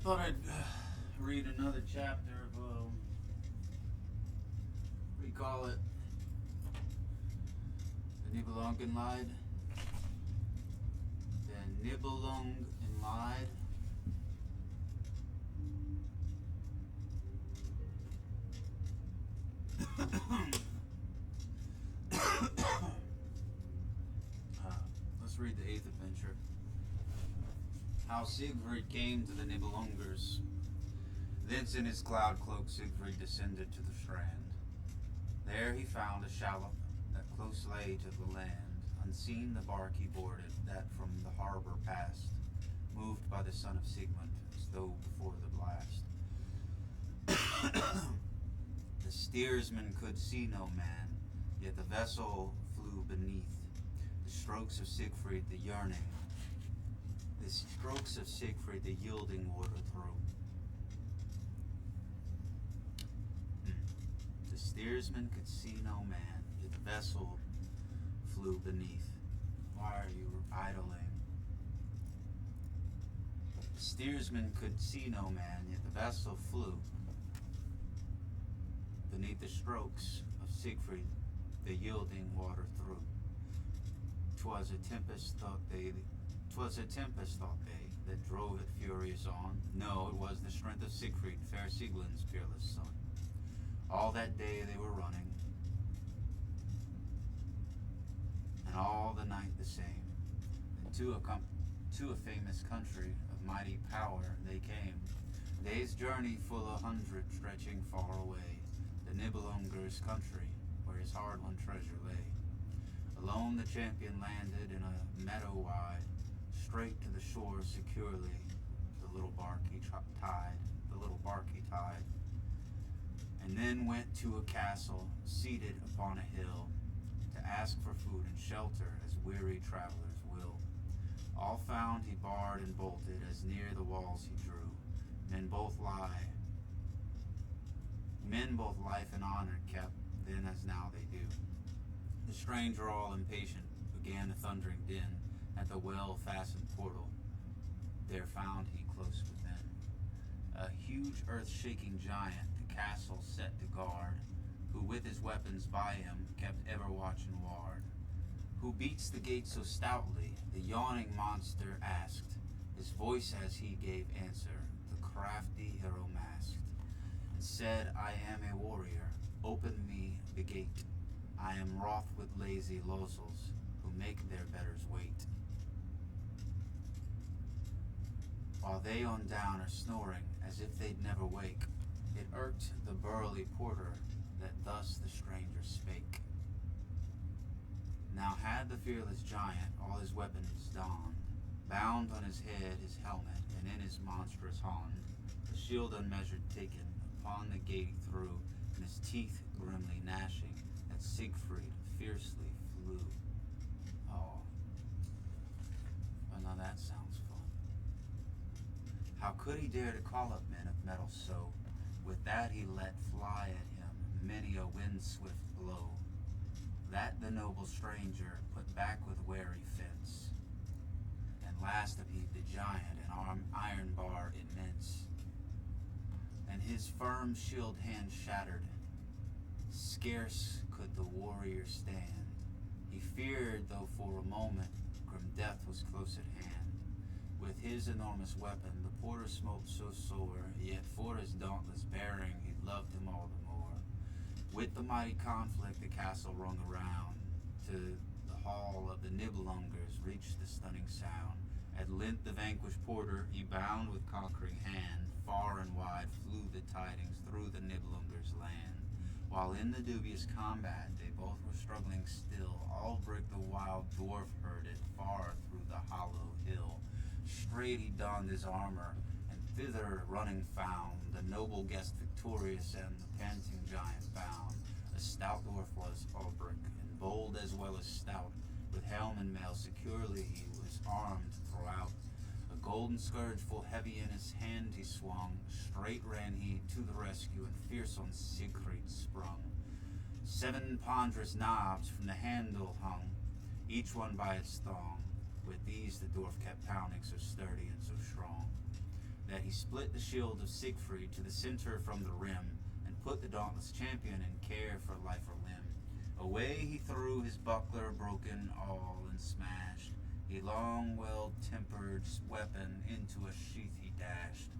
Thought I'd read another chapter of, what do you call it? The Nibelungen Lied. The Nibelungen Lied. Let's read the 8th adventure. How Siegfried came to the Nibelungers. Thence in his cloud cloak Siegfried descended to the strand. There he found a shallop that close lay to the land. Unseen the bark he boarded, that from the harbor passed, moved by the son of Sigmund, as though before the blast. The steersman could see no man, yet the vessel flew beneath. The strokes of Siegfried the yearning, the strokes of Siegfried the yielding water through. The steersman could see no man, yet the vessel flew beneath. Why are you idling? The steersman could see no man, yet the vessel flew beneath the strokes of Siegfried, the yielding water through. 'Twas a tempest, thought they, that drove it furious on. No, it was the strength of Siegfried, fair Sieglin's peerless son. All that day they were running, and all the night the same. And to a famous country of mighty power they came. Day's journey full 100, stretching far away, the Nibelunger's country, where his hard-won treasure lay. Alone the champion landed in a meadow wide, straight to the shore securely. The little bark he tied, and then went to a castle seated upon a hill, to ask for food and shelter as weary travelers will. All found he barred and bolted, as near the walls he drew. Men both life and honor kept, then as now they do. The stranger, all impatient, began a thundering din at the well-fastened portal. There found he close within a huge earth-shaking giant, the castle set to guard, who with his weapons by him kept ever watch and ward. Who beats the gate so stoutly? The yawning monster asked, his voice as he gave answer, the crafty hero masked, and said, I am a warrior, open me the gate. I am wroth with lazy losels, who make their betters wait. While they on down are snoring, as if they'd never wake, it irked the burly porter, that thus the stranger spake. Now had the fearless giant all his weapons donned, bound on his head his helmet, and in his monstrous hand, the shield unmeasured taken, upon the gate he threw, and his teeth grimly gnashing, that Siegfried fiercely flew. Oh, well now that sounds fun. How could he dare to call up men of metal so? With that he let fly at him many a wind-swift blow, that the noble stranger put back with wary fence, and last upheaved the giant an iron bar immense, and his firm shield hand shattered. Scarce could the warrior stand. He feared, though for a moment, grim death was close at hand. With his enormous weapon the porter smote so sore, yet for his dauntless bearing he loved him all the more. With the mighty conflict the castle rung around, to the hall of the Nibelungers reached the stunning sound. At length the vanquished porter he bound with conquering hand, far and wide flew the tidings through the Nibelungers' land. While in the dubious combat they both were struggling still, Alberic the wild dwarf heard it far through the hollow hill. Straight he donned his armor, and thither running found the noble guest victorious, and the panting giant bound. A stout dwarf was Alberic, and bold as well as stout, with helm and mail securely he was armed throughout. A golden scourge full heavy in his hand he swung, straight ran he to the rescue, and fierce on Siegfried sprung. 7 ponderous knobs from the handle hung, each one by its thong. With these the dwarf kept pounding, so sturdy and so strong. that he split the shield of Siegfried to the center from the rim, and put the dauntless champion in care for life or limb. Away he threw his buckler, broken all and smashed. A long, well-tempered weapon into a sheath he dashed.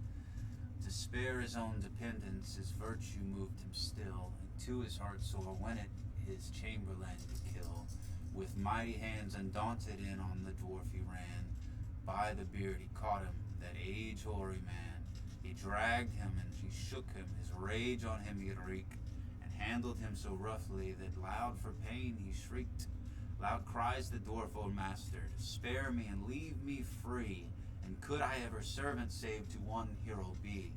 To spare his own dependence, his virtue moved him still, and to his heart sore went it his chamberlain to kill. With mighty hands undaunted in on the dwarf he ran. By the beard he caught him, that age-hoary man. He dragged him and he shook him, his rage on him he wreaked, and handled him so roughly that loud for pain he shrieked. Loud cries the dwarf, O master, spare me and leave me free, and could I ever servant save to one hero be,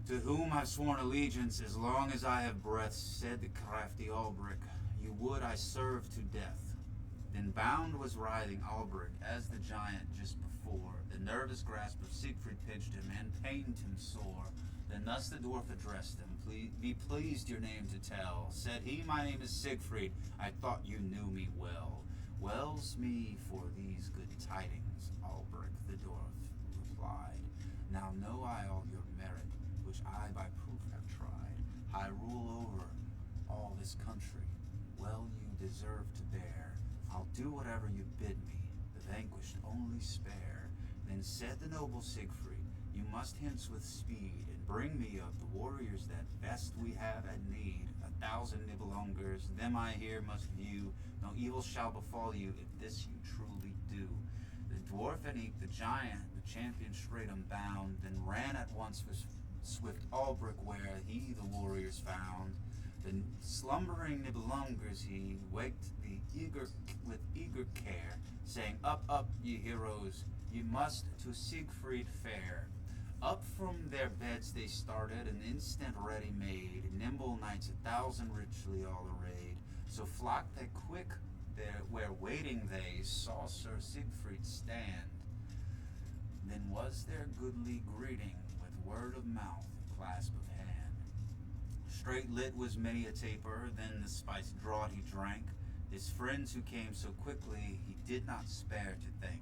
to whom I've sworn allegiance as long as I have breath, said the crafty Albric, you would I serve to death. Then bound was writhing Albric as the giant just before. The nervous grasp of Siegfried pinched him and pained him sore. Then thus the dwarf addressed him, be pleased your name to tell. Said he, my name is Siegfried, I thought you knew me well. Well's me for these good tidings, Albric, the dwarf replied. Now know I all your merit, which I by proof have tried. I rule over all this country, well you deserve to bear. I'll do whatever you bid me, the vanquished only spare. Then said the noble Siegfried, you must hence with speed, and bring me of the warriors that best we have at need. 1,000 Nibelungers, them I here must view. No evil shall befall you if this you truly do. The dwarf and eke the giant, the champion straight unbound, then ran at once for swift Albric where he the warriors found. The slumbering Nibelungers he waked with eager care, saying, up, up, ye heroes, ye must to Siegfried fare. Up from their beds they started, an instant ready made, nimble knights 1,000 richly all arrayed. So flocked they quick there, where waiting they saw Sir Siegfried stand. Then was their goodly greeting, with word of mouth, clasp of hand. Straight lit was many a taper, then the spiced draught he drank. His friends who came so quickly, he did not spare to thank.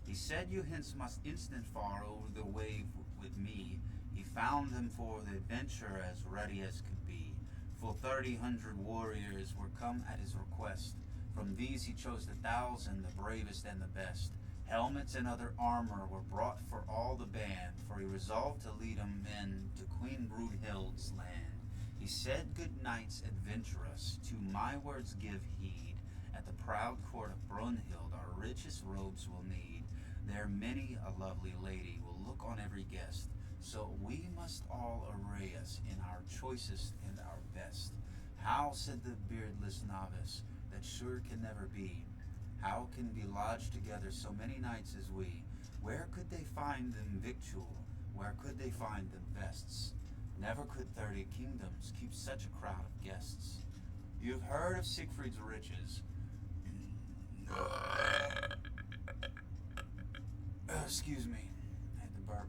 He said you hence must instant far over the wave with me. He found them for the adventure as ready as could be. Full 300 warriors were come at his request. From these he chose 1,000, the bravest and the best. Helmets and other armor were brought for all the band, for he resolved to lead 'em in to Queen Brunhild's land. He said, good knights adventurous, to my words give heed. At the proud court of Brunhild our richest robes will need. There many a lovely lady will look on every guest, so we must all array us in our choicest and our best. How, said the beardless novice, that sure can never be. How can be lodged together so many knights as we? Where could they find them victual? Where could they find them vests? Never could 30 kingdoms keep such a crowd of guests. You've heard of Siegfried's riches. Excuse me, I had to burp.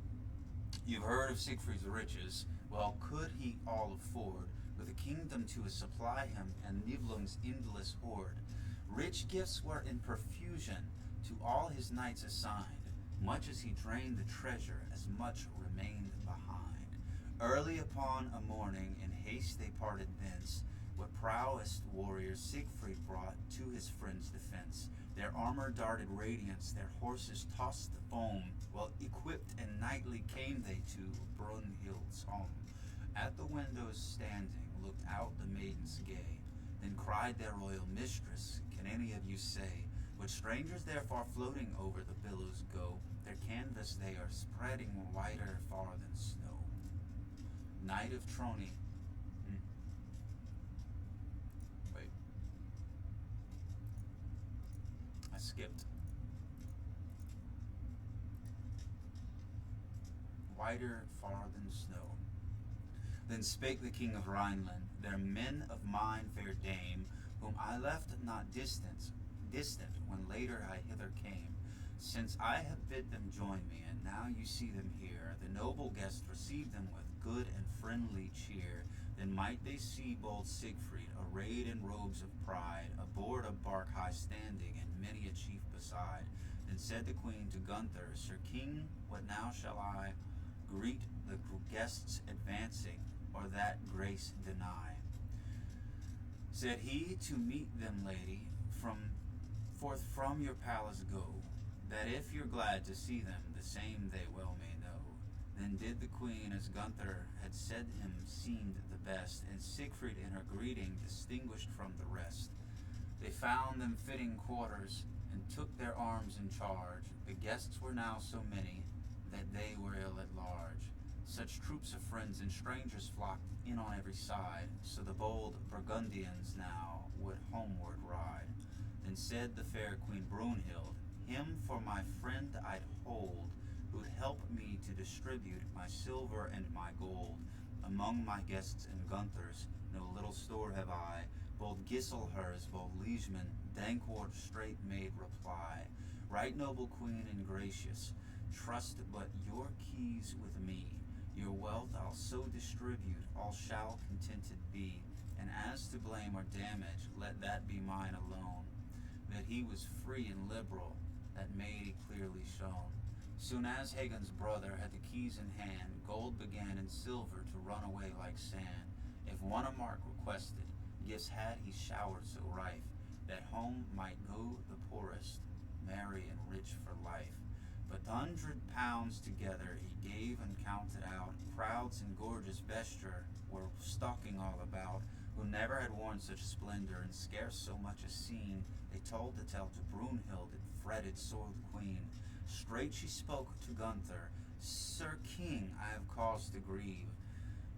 You've heard of Siegfried's riches. Well, could he all afford, with a kingdom to supply him and Nibelung's endless hoard? Rich gifts were in profusion to all his knights assigned. Much as he drained the treasure, as much remained behind. Early upon a morning, in haste they parted thence. What prowest warriors Siegfried brought to his friend's defense. Their armor darted radiance, their horses tossed the foam. Well equipped and knightly came they to Brunhild's home. At the windows standing, looked out the maidens gay. Then cried their royal mistress, can any of you say, what strangers there far floating over the billows go? Their canvas they are spreading whiter far than snow. Knight of Trony. Wait. I skipped. Whiter far than snow. Then spake the king of Rhineland, their men of mine, fair dame, whom I left not distant when later I hither came. Since I have bid them join me, and now you see them here, the noble guest received them with good and friendly cheer. Then might they see bold Siegfried, arrayed in robes of pride, aboard a bark high standing, and many a chief beside. Then said the queen to Gunther, Sir King, what now shall I greet the guests advancing, or that grace deny? Said he, to meet them, lady, forth from your palace go, that if you're glad to see them, the same they well may know. Then did the queen, as Gunther had said him seemed the best, and Siegfried in her greeting distinguished from the rest. They found them fitting quarters, and took their arms in charge. The guests were now so many, that they were ill at large. Such troops of friends and strangers flocked in on every side, so the bold Burgundians now would homeward ride. Then said the fair Queen Brunhild, him for my friend I'd hold, who'd help me to distribute my silver and my gold. Among my guests and Gunther's, no little store have I. Bold Giselher's, bold liegeman, Dankwart straight made reply. Right noble queen and gracious, trust but your keys with me. Your wealth I'll so distribute, all shall contented be. And as to blame or damage, let that be mine alone. That he was free and liberal, that made he clearly shown. Soon as Hagon's brother had the keys in hand, gold began and silver to run away like sand. If one a mark requested, gifts had he showered so rife, that home might go the poorest, merry and rich for life. But £100 together he gave and counted out. Crowds in gorgeous vesture were stalking all about, who never had worn such splendor, and scarce so much as seen. They told the tale to Brunhild, it fretted sore the queen. Straight she spoke to Gunther, Sir King, I have cause to grieve.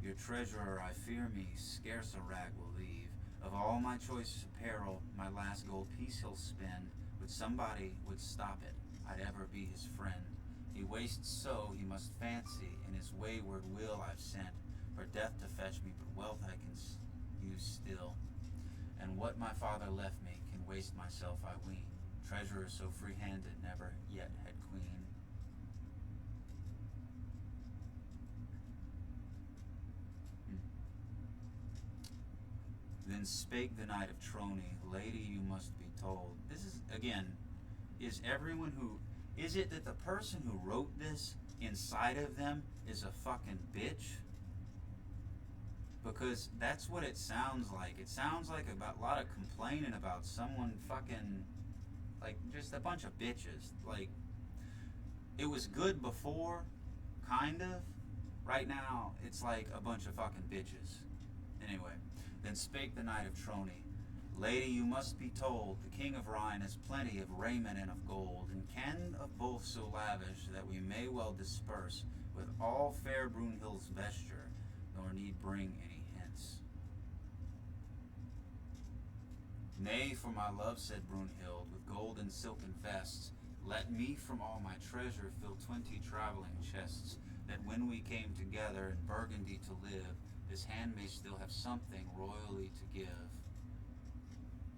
Your treasurer, I fear me, scarce a rag will leave. Of all my choice apparel, my last gold piece he'll spend. But somebody would stop it, I'd ever be his friend. He wastes so, he must fancy, in his wayward will I've sent, for death to fetch me, but wealth I can use still. And what my father left me, can waste myself I ween. Treasurer so free-handed never yet had queen. Then spake the knight of Trony, lady, you must be told. This is, again, is it that the person who wrote this inside of them is a fucking bitch? Because that's what it sounds like. It sounds like a lot of complaining about someone fucking, like, just a bunch of bitches. Like, it was good before, kind of. Right now, it's like a bunch of fucking bitches. Anyway, then spake the knight of Trony, lady, you must be told, the king of Rhine has plenty of raiment and of gold, and can of both so lavish, that we may well disperse with all fair Brunhild's vesture, nor need bring any hence. Nay, for my love, said Brunhild, with gold and silken vests, let me from all my treasure fill 20 travelling chests, that when we came together in Burgundy to live, this hand may still have something royally to give.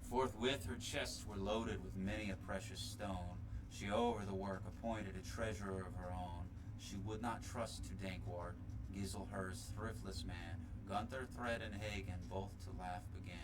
Forthwith her chests were loaded with many a precious stone. She over the work appointed a treasurer of her own. She would not trust to Dankwart, Giselher's thriftless man. Gunther, Thred, and Hagen both to laugh began.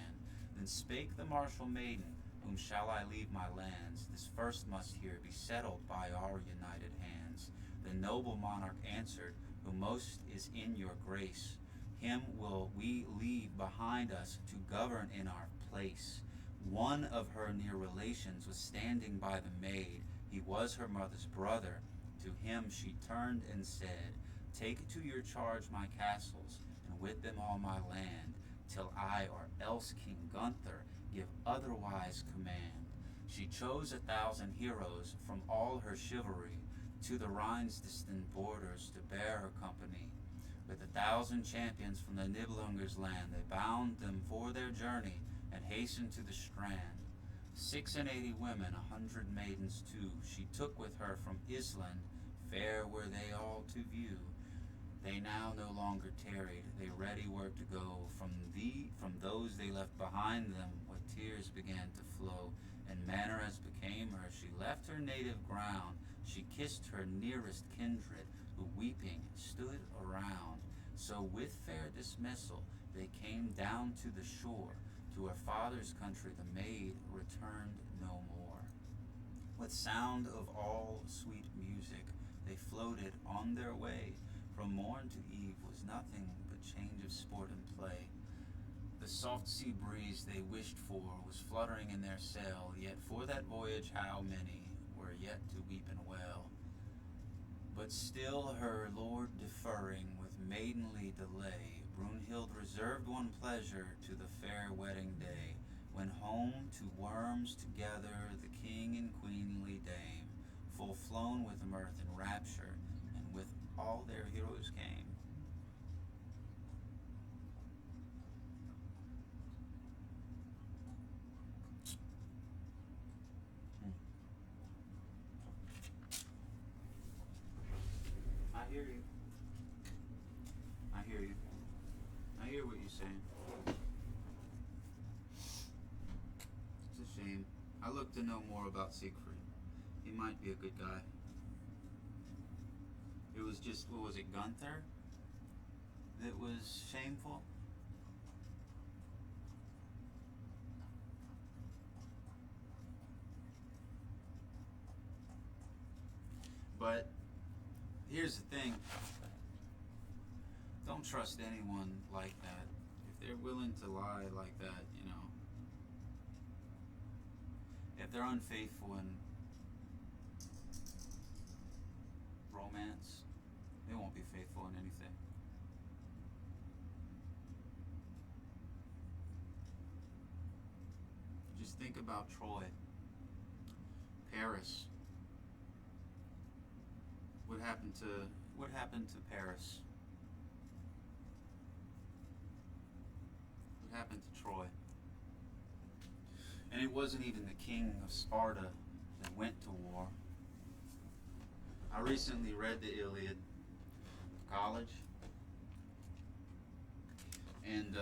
Then spake the martial maiden, whom shall I leave my lands? This first must here be settled by our united hands. The noble monarch answered, who most is in your grace, him will we leave behind us to govern in our place. One of her near relations was standing by the maid. He was her mother's brother. To him she turned and said, take to your charge my castles, and with them all my land, till I or else King Gunther give otherwise command. She chose 1,000 heroes from all her chivalry, to the Rhine's distant borders to bear her company. With 1,000 champions from the Nibelunger's land, they bound them for their journey, and hastened to the strand. 86 women, 100 maidens too, she took with her from Island, fair were they all to view. They now no longer tarried, they ready were to go. From those they left behind them, what tears began to flow. In manner as became her, she left her native ground. She kissed her nearest kindred, who weeping stood around. So with fair dismissal they came down to the shore. To her father's country the maid returned no more. With sound of all sweet music, they floated on their way. From morn to eve was nothing but change of sport and play. The soft sea breeze they wished for was fluttering in their sail, yet for that voyage how many were yet to weep and wail. But still her lord deferring with maidenly delay, Brunhild reserved one pleasure to the fair wedding day, when home to Worms together the king and queenly dame, full flown with mirth and rapture, and with all their heroes came. I hear you. I hear you. I hear what you're saying. It's a shame. I look to know more about Siegfried. He might be a good guy. It was just, what was it, Gunther? That was shameful? But here's the thing. Don't trust anyone like that. If they're willing to lie like that, you know. If they're unfaithful in romance, they won't be faithful in anything. Just think about Troy, Paris. What happened to Paris? What happened to Troy? And it wasn't even the king of Sparta that went to war. I recently read the Iliad in college, and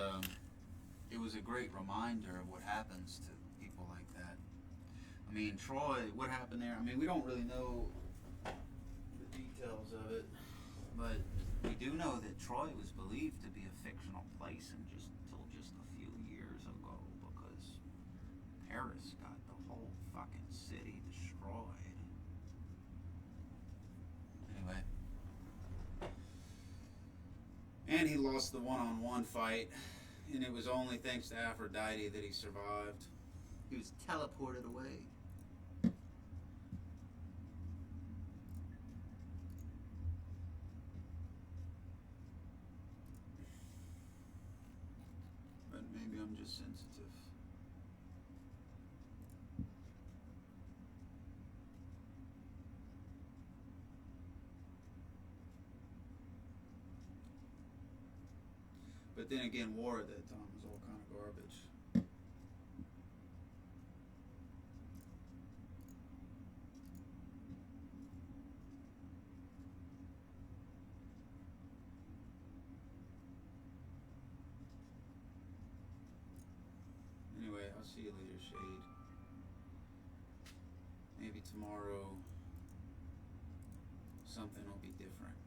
it was a great reminder of what happens to people like that. I mean, Troy, what happened there? I mean, we don't really know the details of it, but we do know that Troy was believed to be a fictional place until just a few years ago, because Paris got the whole fucking city destroyed. Anyway. And he lost the one-on-one fight, and it was only thanks to Aphrodite that he survived. He was teleported away. But maybe I'm just sensitive. But then again, war at that time was all kind of garbage. Anyway, I'll see you later, Shade. Maybe tomorrow something will be different.